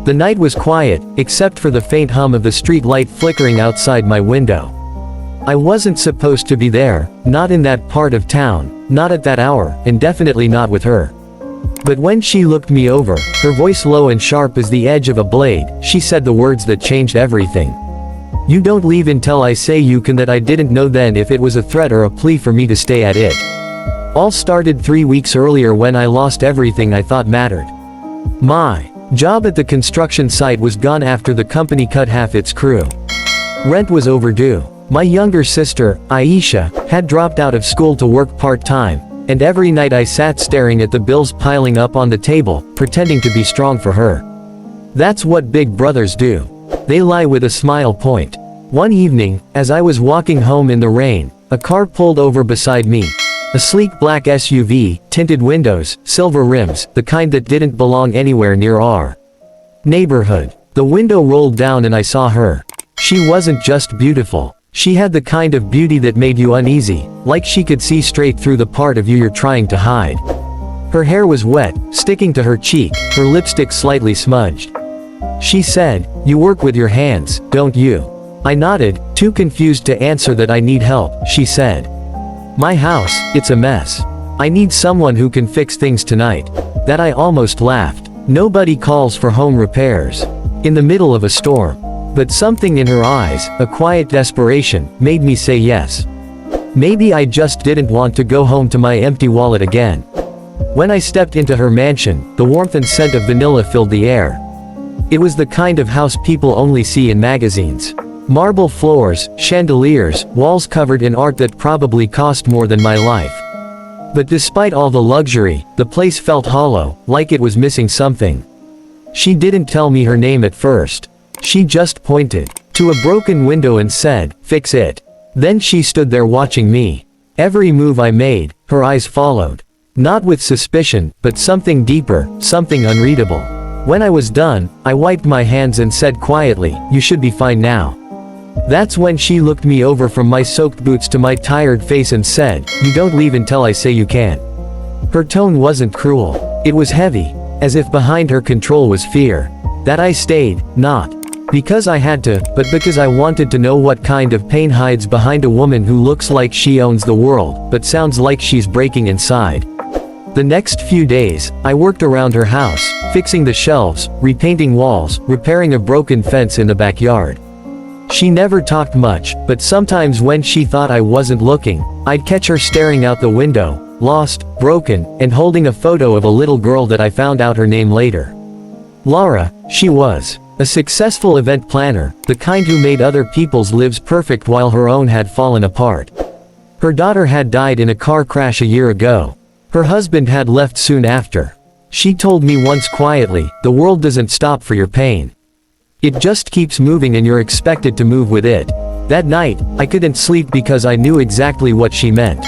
The night was quiet, except for the faint hum of the street light flickering outside my window. I wasn't supposed to be there, not in that part of town, not at that hour, and definitely not with her. But when she looked me over, her voice low and sharp as the edge of a blade, she said the words that changed everything. "You don't leave until I say you can." That I didn't know then if it was a threat or a plea for me to stay at it. All started 3 weeks earlier when I lost everything I thought mattered. My job at the construction site was gone after the company cut half its crew. Rent was overdue. My younger sister, Aisha, had dropped out of school to work part-time, and every night I sat staring at the bills piling up on the table, pretending to be strong for her. That's what big brothers do. They lie with a smile point. One evening, as I was walking home in the rain, a car pulled over beside me. A sleek black SUV, tinted windows, silver rims, the kind that didn't belong anywhere near our neighborhood. The window rolled down and I saw her. She wasn't just beautiful. She had the kind of beauty that made you uneasy, like she could see straight through the part of you you're trying to hide. Her hair was wet, sticking to her cheek, her lipstick slightly smudged. She said, "You work with your hands, don't you?" I nodded, too confused to answer that. "I need help," she said. "My house, it's a mess. I need someone who can fix things tonight." That I almost laughed. Nobody calls for home repairs in the middle of a storm. But something in her eyes, a quiet desperation, made me say yes. Maybe I just didn't want to go home to my empty wallet again. When I stepped into her mansion, the warmth and scent of vanilla filled the air. It was the kind of house people only see in magazines. Marble floors, chandeliers, walls covered in art that probably cost more than my life. But despite all the luxury, the place felt hollow, like it was missing something. She didn't tell me her name at first. She just pointed to a broken window and said, "Fix it." Then she stood there watching me. Every move I made, her eyes followed. Not with suspicion, but something deeper, something unreadable. When I was done, I wiped my hands and said quietly, "You should be fine now." That's when she looked me over from my soaked boots to my tired face and said, "You don't leave until I say you can." Her tone wasn't cruel. It was heavy, as if behind her control was fear. That I stayed, not because I had to, but because I wanted to know what kind of pain hides behind a woman who looks like she owns the world, but sounds like she's breaking inside. The next few days, I worked around her house, fixing the shelves, repainting walls, repairing a broken fence in the backyard. She never talked much, but sometimes when she thought I wasn't looking, I'd catch her staring out the window, lost, broken, and holding a photo of a little girl that I found out her name later. Laura, she was. A successful event planner, the kind who made other people's lives perfect while her own had fallen apart. Her daughter had died in a car crash a year ago. Her husband had left soon after. She told me once quietly, "The world doesn't stop for your pain. It just keeps moving and you're expected to move with it." That night, I couldn't sleep because I knew exactly what she meant.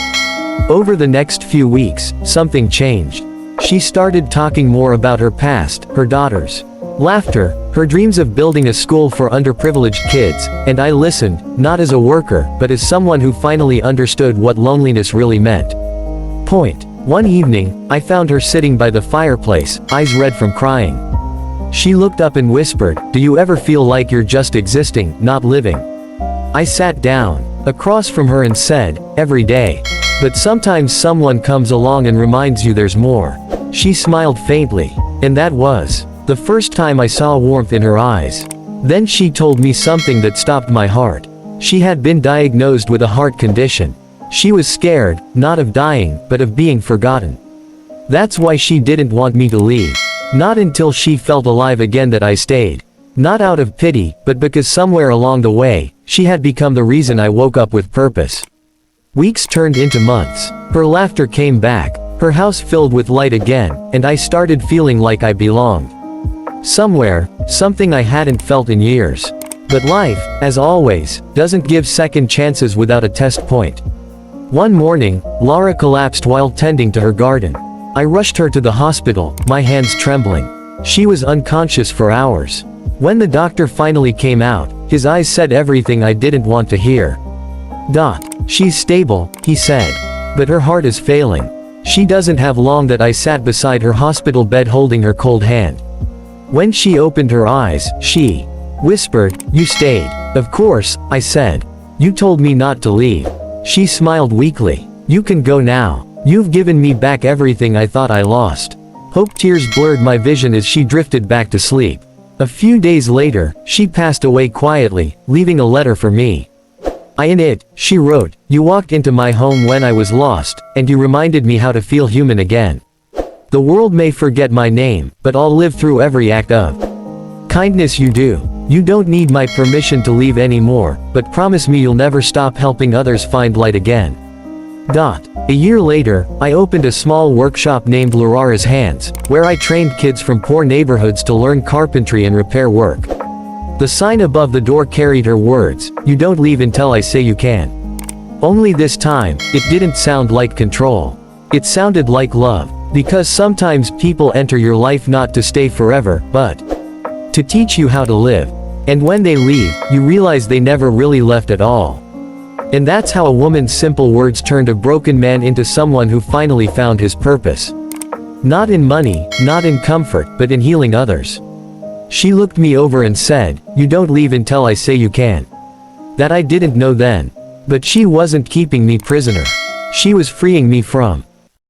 Over the next few weeks, something changed. She started talking more about her past, her daughters. Laughter, her dreams of building a school for underprivileged kids, and I listened, not as a worker, but as someone who finally understood what loneliness really meant. One evening, I found her sitting by the fireplace, eyes red from crying. She looked up and whispered, "Do you ever feel like you're just existing, not living?" I sat down across from her and said, "Every day. But sometimes someone comes along and reminds you there's more." She smiled faintly. And that was the first time I saw warmth in her eyes. Then she told me something that stopped my heart. She had been diagnosed with a heart condition. She was scared, not of dying, but of being forgotten. That's why she didn't want me to leave. Not until she felt alive again that I stayed. Not out of pity, but because somewhere along the way, she had become the reason I woke up with purpose. Weeks turned into months. Her laughter came back, her house filled with light again, and I started feeling like I belonged somewhere, something I hadn't felt in years. But life, as always, doesn't give second chances without a test point. One morning, Laura collapsed while tending to her garden. I rushed her to the hospital, my hands trembling. She was unconscious for hours. When the doctor finally came out, his eyes said everything I didn't want to hear. "She's stable," he said. "But her heart is failing. She doesn't have long." That I sat beside her hospital bed holding her cold hand. When she opened her eyes, she whispered, "You stayed." "Of course," I said. "You told me not to leave." She smiled weakly. "You can go now. You've given me back everything I thought I lost." Hope tears blurred my vision as she drifted back to sleep. A few days later, she passed away quietly, leaving a letter for me. In it, she wrote, "You walked into my home when I was lost, and you reminded me how to feel human again. The world may forget my name, but I'll live through every act of kindness you do. You don't need my permission to leave anymore, but promise me you'll never stop helping others find light again." A year later, I opened a small workshop named Laura's Hands, where I trained kids from poor neighborhoods to learn carpentry and repair work. The sign above the door carried her words, "You don't leave until I say you can." Only this time, it didn't sound like control. It sounded like love. Because sometimes people enter your life not to stay forever, but to teach you how to live. And when they leave, you realize they never really left at all. And that's how a woman's simple words turned a broken man into someone who finally found his purpose. Not in money, not in comfort, but in healing others. She looked me over and said, "You don't leave until I say you can." That I didn't know then. But she wasn't keeping me prisoner. She was freeing me from